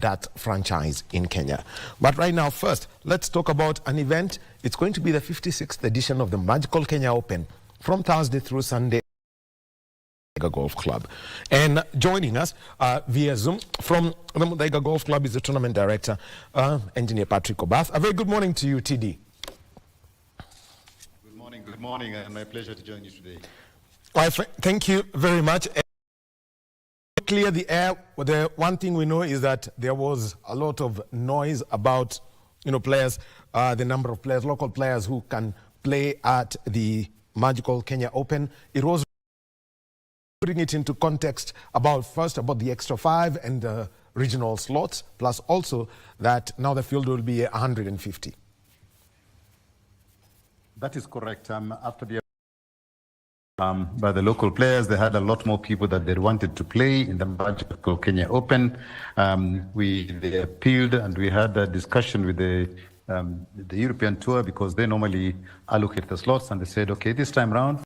that franchise in Kenya. But right now, first, let's talk about an event. It's going to be the 56th edition of the Magical Kenya Open from Thursday through Sunday. Golf Club. And joining us via Zoom from the Muthaiga Golf Club is the tournament director, Engineer Patrick Obath. A very good morning to you, TD. Good morning, and my pleasure to join you today. Well, thank you very much. Clear the air. The one thing we know is that there was a lot of noise about, players, the number of players, local players who can play at the Magical Kenya Open. It was putting it into context about the extra 5 and the regional slots, plus also that now the field will be 150. That is correct. After the by the local players, they had a lot more people that they wanted to play in the Magical Kenya Open. They appealed, and we had a discussion with the European Tour, because they normally allocate the slots, and they said, okay, this time round, we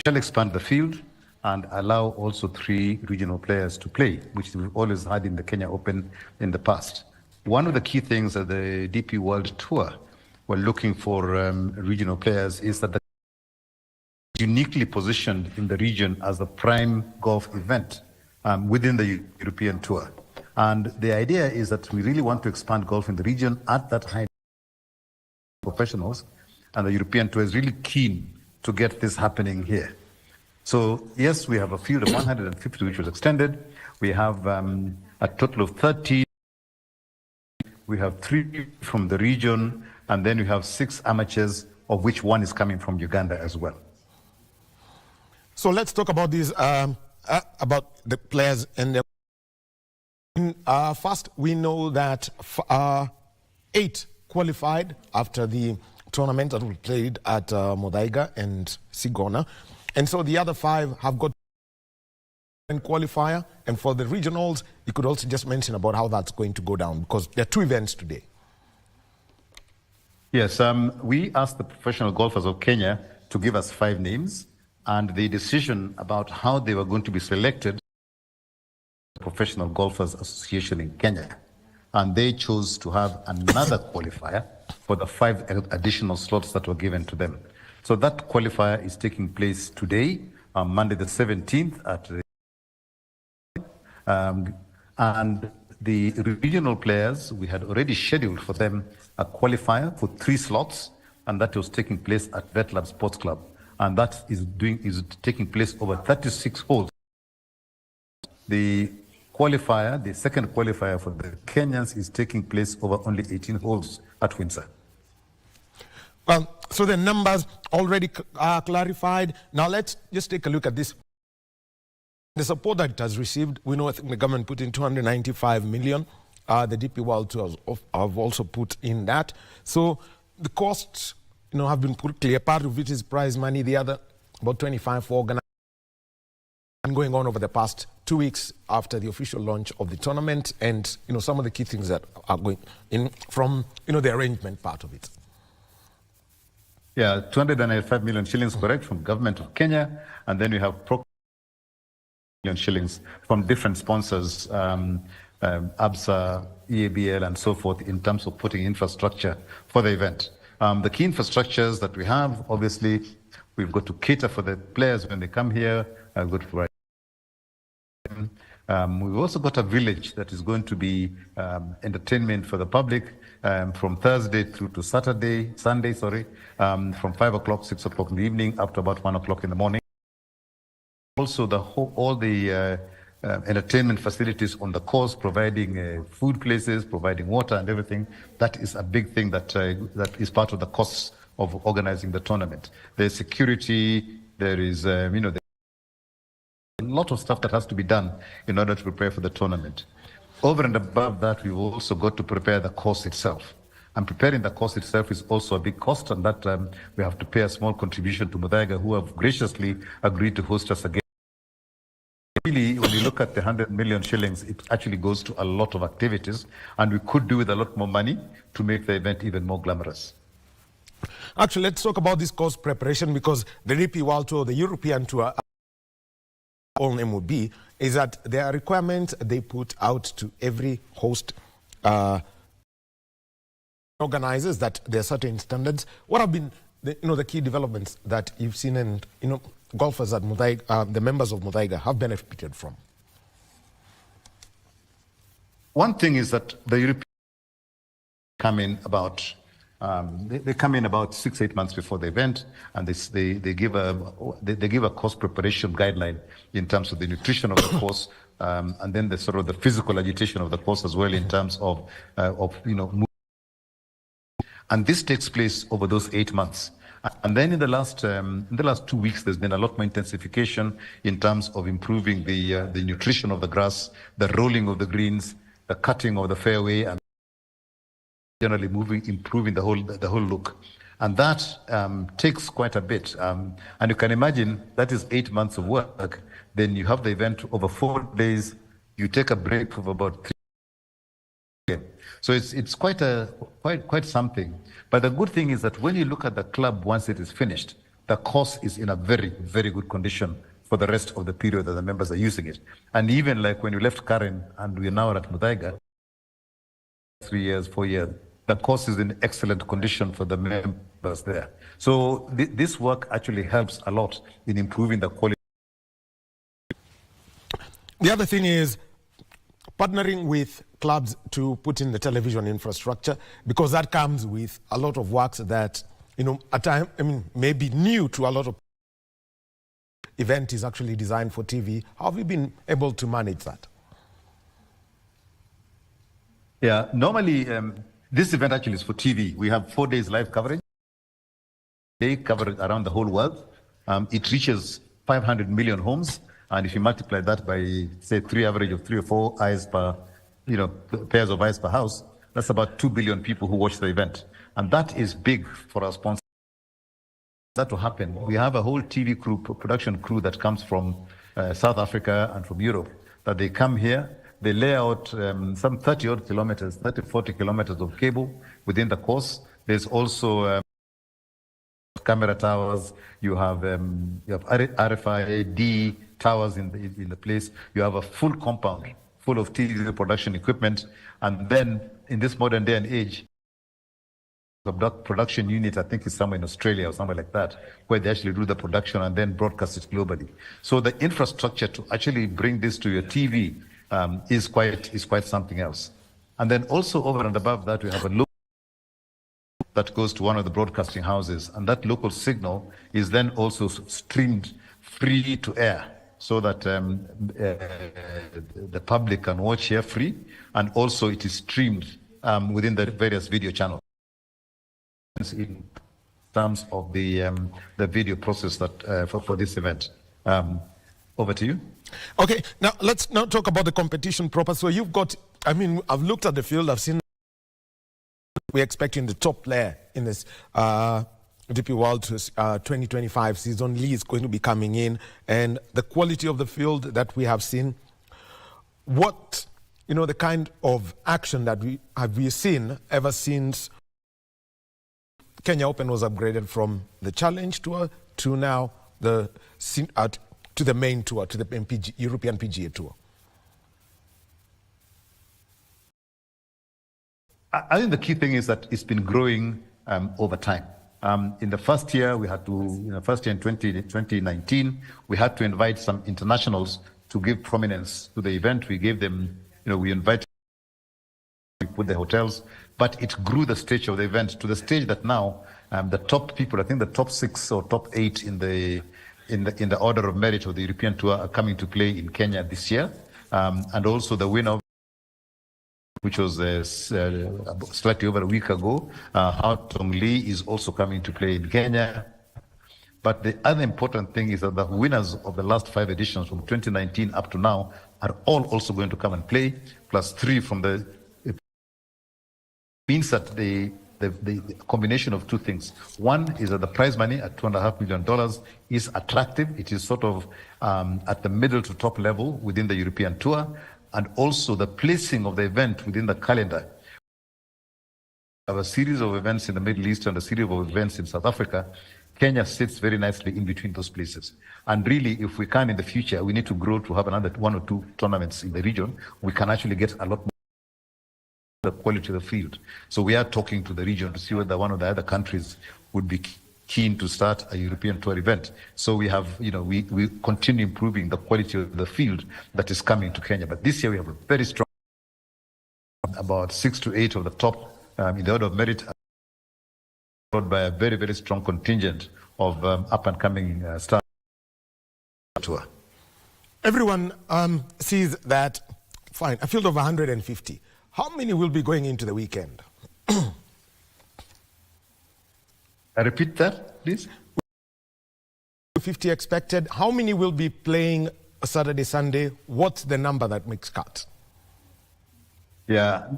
shall expand the field and allow also 3 regional players to play, which we've always had in the Kenya Open in the past. One of the key things that the DP World Tour were looking for regional players is that the uniquely positioned in the region as a prime golf event within the European Tour. And the idea is that we really want to expand golf in the region at that high professionals, and the European Tour is really keen to get this happening here. So yes, we have a field of 150 which was extended. We have a total of 30. We have 3 from the region, and then we have 6 amateurs, of which 1 is coming from Uganda as well. So let's talk about these, about the players. And first, we know that 8 qualified after the tournament that we played at Muthaiga and Sigona. And so the other 5 have got a qualifier. And for the regionals, you could also just mention about how that's going to go down, because there are 2 events today. Yes, we asked the professional golfers of Kenya to give us 5 names, and the decision about how they were going to be selected, the Professional Golfers Association in Kenya. And they chose to have another qualifier for the 5 additional slots that were given to them. So that qualifier is taking place today, on Monday the 17th at the and the regional players, we had already scheduled for them a qualifier for 3 slots, and that was taking place at VetLab Sports Club. And that is taking place over 36 holes. The qualifier, the second qualifier for the Kenyans, is taking place over only 18 holes at Windsor. Well, so the numbers already clarified. Now let's just take a look at this. The support that it has received, we know, I think the government put in 295 million. The DP World Tour have also put in that. So the costs, have been put clear. Part of it is prize money. The other, about 25 for organizing, and going on over the past 2 weeks after the official launch of the tournament, and some of the key things that are going in from the arrangement part of it. Yeah, 295 million shillings, correct, from government of Kenya, and then we have million shillings from different sponsors, ABSA, EABL, and so forth, in terms of putting infrastructure for the event. The key infrastructures that we have, obviously, we've got to cater for the players when they come here. We've got to provide. We've also got a village that is going to be entertainment for the public from Thursday through to Sunday, from 5 o'clock, 6 o'clock in the evening, up to about 1 o'clock in the morning. Also, all the entertainment facilities on the course, providing food places, providing water and everything. That is a big thing that is part of the costs of organizing the tournament. There's security, there is, there's a lot of stuff that has to be done in order to prepare for the tournament. Over and above that, we've also got to prepare the course itself. And preparing the course itself is also a big cost, and that we have to pay a small contribution to Muthaiga, who have graciously agreed to host us again. Really, when you look at the 100 million shillings, it actually goes to a lot of activities, and we could do with a lot more money to make the event even more glamorous. Actually, let's talk about this course preparation, because the DP World Tour, the European Tour, all name would be, is that there are requirements they put out to every host organizers, that there are certain standards. What have been the key developments that you've seen and golfers at Muthaiga, the members of Muthaiga, have benefited from? One thing is that the Europeans come in about they come in about 6-8 months before the event, and they give a course preparation guideline in terms of the nutrition of the course, and then the sort of the physical agitation of the course as well in terms of and this takes place over those 8 months. And then in the last 2 weeks, there's been a lot more intensification in terms of improving the nutrition of the grass, the rolling of the greens, the cutting of the fairway, and generally improving the whole look. And that takes quite a bit. And you can imagine that is 8 months of work. Then you have the event over 4 days. You take a break of about 3. So it's quite something. But the good thing is that when you look at the club once it is finished, the course is in a very, very good condition for the rest of the period that the members are using it. And even like when you left Karen and we're now at Muthaiga, 3 years, 4 years, the course is in excellent condition for the members there. So this work actually helps a lot in improving the quality. The other thing is partnering with clubs to put in the television infrastructure, because that comes with a lot of works that, at times, may be new to a lot of event is actually designed for TV. How have you been able to manage that? Yeah, normally this event actually is for TV. We have 4 days live coverage. They cover it around the whole world. It reaches 500 million homes. And if you multiply that by, say, average of 3 or 4 eyes per, pairs of eyes per house, that's about 2 billion people who watch the event. And that is big for our sponsors. That to happen, we have a whole TV crew, production crew that comes from South Africa and from Europe, that they come here, they lay out some 30-odd kilometers, 40 kilometers of cable within the course. There's also camera towers, you have RFID towers in the place, you have a full compound full of TV production equipment, and then in this modern day and age, the production unit, I think, is somewhere in Australia or somewhere like that, where they actually do the production and then broadcast it globally. So the infrastructure to actually bring this to your TV is quite something else. And then also over and above that, we have a local that goes to one of the broadcasting houses, and that local signal is then also streamed free to air, so that the public can watch here free, and also it is streamed within the various video channels. In terms of the video process that for this event. Over to you. Okay, now let's now talk about the competition proper. So you've got, I've looked at the field, I've seen, we're expecting the top player in this DP World 2025 season. Lee is going to be coming in, and the quality of the field that we have seen, what, the kind of action that we seen ever since Kenya Open was upgraded from the Challenge Tour to now to the main tour, to the European PGA Tour? I think the key thing is that it's been growing over time. In the first year, we had to, first year in 2019, we had to invite some internationals to give prominence to the event. We gave them, we invited, we put the hotels, but it grew the stage of the event to the stage that now the top people, I think the top 6 or top 8 in the order of merit of the European Tour are coming to play in Kenya this year, and also the winner, which was slightly over a week ago, Hao Tong Lee, is also coming to play in Kenya. But the other important thing is that the winners of the last 5 editions from 2019 up to now are all also going to come and play, plus 3 from the. It means that the combination of 2 things. One is that the prize money at $2.5 million is attractive. It is sort of at the middle to top level within the European Tour, and also the placing of the event within the calendar. We have a series of events in the Middle East and a series of events in South Africa. Kenya sits very nicely in between those places. And really, if we can in the future, we need to grow to have another 1 or 2 tournaments in the region. We can actually get a lot more the quality of the field. So we are talking to the region to see whether one of the other countries would be keen to start a European tour event. So we have, we continue improving the quality of the field that is coming to Kenya. But this year we have a very strong, about 6 to 8 of the top in the order of merit, followed by a very, very strong contingent of up and coming stars tour. Everyone sees that, fine, a field of 150. How many will be going into the weekend? I repeat that, please. 50 expected. How many will be playing Saturday, Sunday? What's the number that makes cut? Yeah,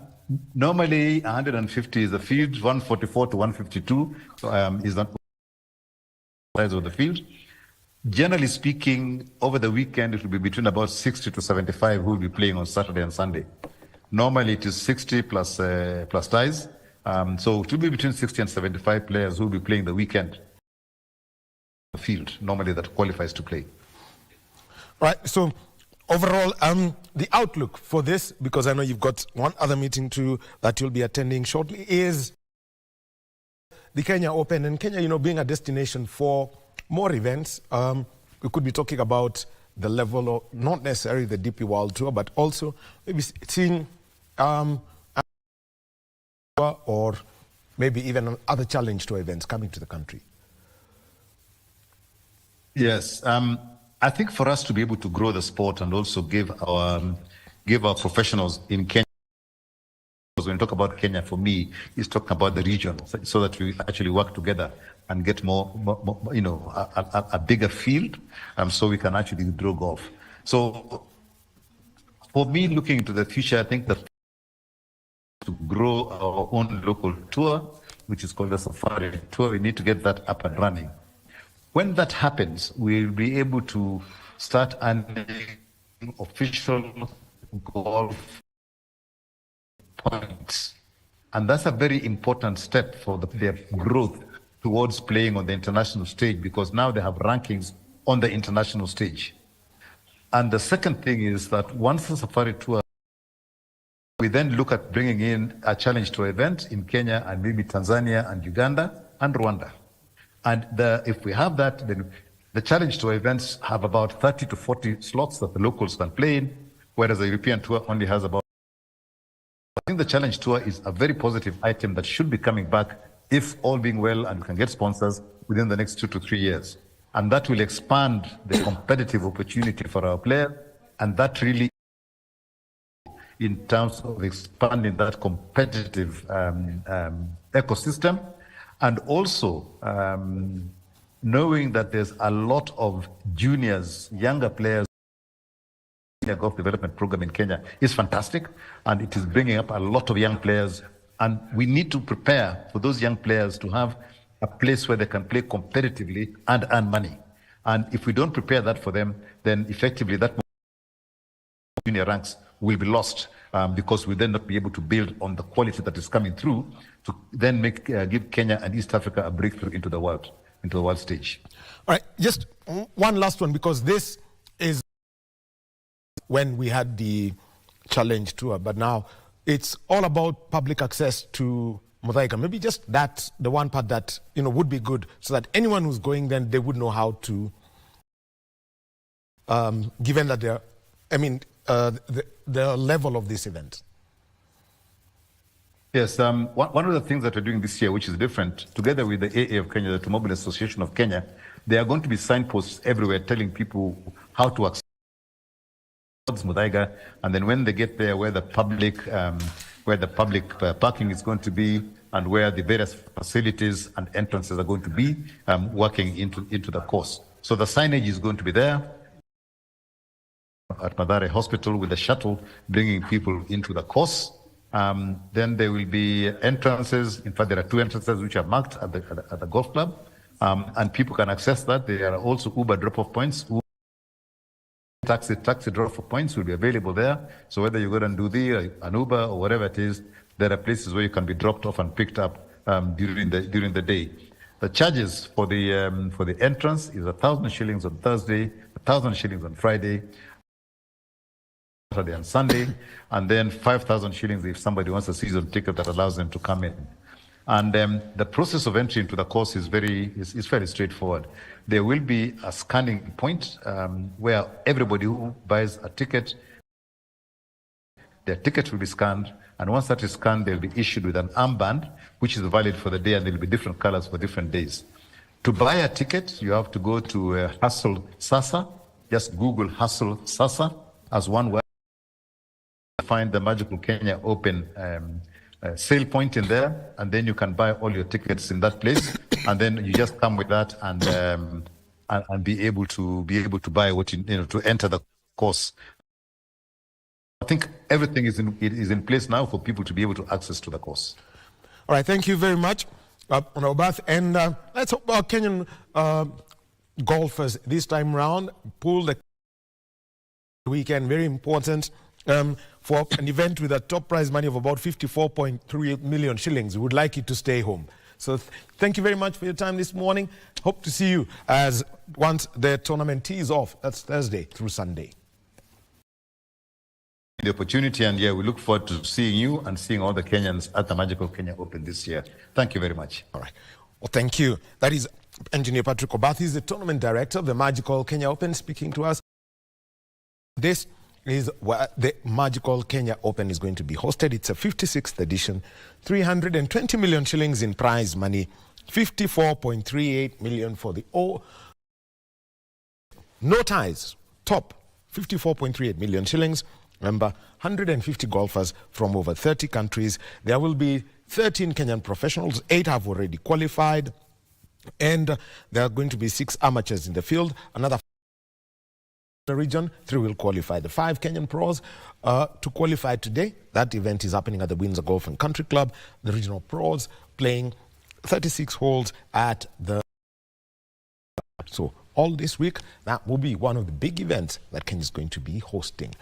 normally 150 is the field, 144 to 152 is the size of the field. Generally speaking, over the weekend, it will be between about 60 to 75 who will be playing on Saturday and Sunday. Normally, it is 60 plus ties. So it will be between 60 and 75 players who will be playing the weekend field, normally that qualifies to play. Right. So overall, the outlook for this, because I know you've got one other meeting too that you'll be attending shortly, is the Kenya Open. And Kenya, being a destination for more events, we could be talking about the level of, not necessarily the DP World Tour, but also maybe seeing or maybe even other challenge tour events coming to the country. Yes, I think for us to be able to grow the sport and also give our professionals in Kenya, when we talk about Kenya, for me, is talking about the region, so that we actually work together and get more a bigger field, so we can actually draw golf. So for me, looking into the future, I think that to grow our own local tour, which is called the Safari Tour, we need to get that up and running. When that happens, we'll be able to start earning official golf points. And that's a very important step for their growth towards playing on the international stage, because now they have rankings on the international stage. And the second thing is that once the Safari Tour, we then look at bringing in a challenge tour event in Kenya and maybe Tanzania and Uganda and Rwanda. And if we have that, then the challenge tour events have about 30 to 40 slots that the locals can play in, whereas the European tour only has about. I think the challenge tour is a very positive item that should be coming back, if all being well and we can get sponsors within the next 2 to 3 years. And that will expand the competitive opportunity for our players, and that really, in terms of expanding that competitive ecosystem, and also knowing that there's a lot of juniors, younger players. The golf development program in Kenya is fantastic, and it is bringing up a lot of young players, and we need to prepare for those young players to have a place where they can play competitively and earn money. And if we don't prepare that for them, then effectively that junior ranks will be lost, because we then not be able to build on the quality that is coming through to then give Kenya and East Africa a breakthrough into the world stage. All right, just one last one, because this is when we had the challenge tour, but now it's all about public access to Muthaiga. Maybe just that, the one part that would be good, so that anyone who's going, then they would know how to, given that they're, the level of this event. Yes, one of the things that we're doing this year, which is different, together with the AA of Kenya, the Automobile Association of Kenya, there are going to be signposts everywhere telling people how to access Muthaiga, and then when they get there, where the public parking is going to be, and where the various facilities and entrances are going to be, working into the course. So the signage is going to be there at Mathare Hospital with a shuttle bringing people into the course. Then there will be entrances. In fact, there are 2 entrances which are marked at the golf club, and people can access that. There are also Uber drop-off points. Taxi drop-off points will be available there. So whether you go and do an Uber or whatever it is, there are places where you can be dropped off and picked up during the day. The charges for the entrance is 1,000 shillings on Thursday, 1,000 shillings on Friday, Saturday and Sunday, and then 5,000 shillings if somebody wants a season ticket that allows them to come in. And the process of entry into the course is fairly straightforward. There will be a scanning point where everybody who buys a ticket, their ticket will be scanned, and once that is scanned, they'll be issued with an armband, which is valid for the day, and there'll be different colors for different days. To buy a ticket, you have to go to Hustle Sasa. Just Google Hustle Sasa as one word. Find the Magical Kenya Open sale point in there, and then you can buy all your tickets in that place, and then you just come with that and be able to buy what you know to enter the course. I think everything is in place now for people to be able to access to the course. All right, thank you very much, Obath. And let's hope our Kenyan golfers this time round pull the weekend. Very important for an event with a top prize money of about 54.38 million shillings. We would like you to stay home. So thank you very much for your time this morning. Hope to see you once the tournament tees off. That's Thursday through Sunday. The opportunity, and we look forward to seeing you and seeing all the Kenyans at the Magical Kenya Open this year. Thank you very much. All right. Well, thank you. That is Engineer Patrick Obath. He's the tournament director of the Magical Kenya Open, speaking to us. This is where the Magical Kenya Open is going to be hosted. It's a 56th edition, 320 million shillings in prize money, 54.38 million for the no ties, top 54.38 million shillings. Remember, 150 golfers from over 30 countries. There will be 13 Kenyan professionals, 8 have already qualified, and there are going to be 6 amateurs in the field. Another the region, 3 will qualify. The 5 Kenyan pros to qualify today. That event is happening at the Windsor Golf and Country Club. The regional pros playing 36 holes at the... So all this week, that will be one of the big events that Kenya is going to be hosting.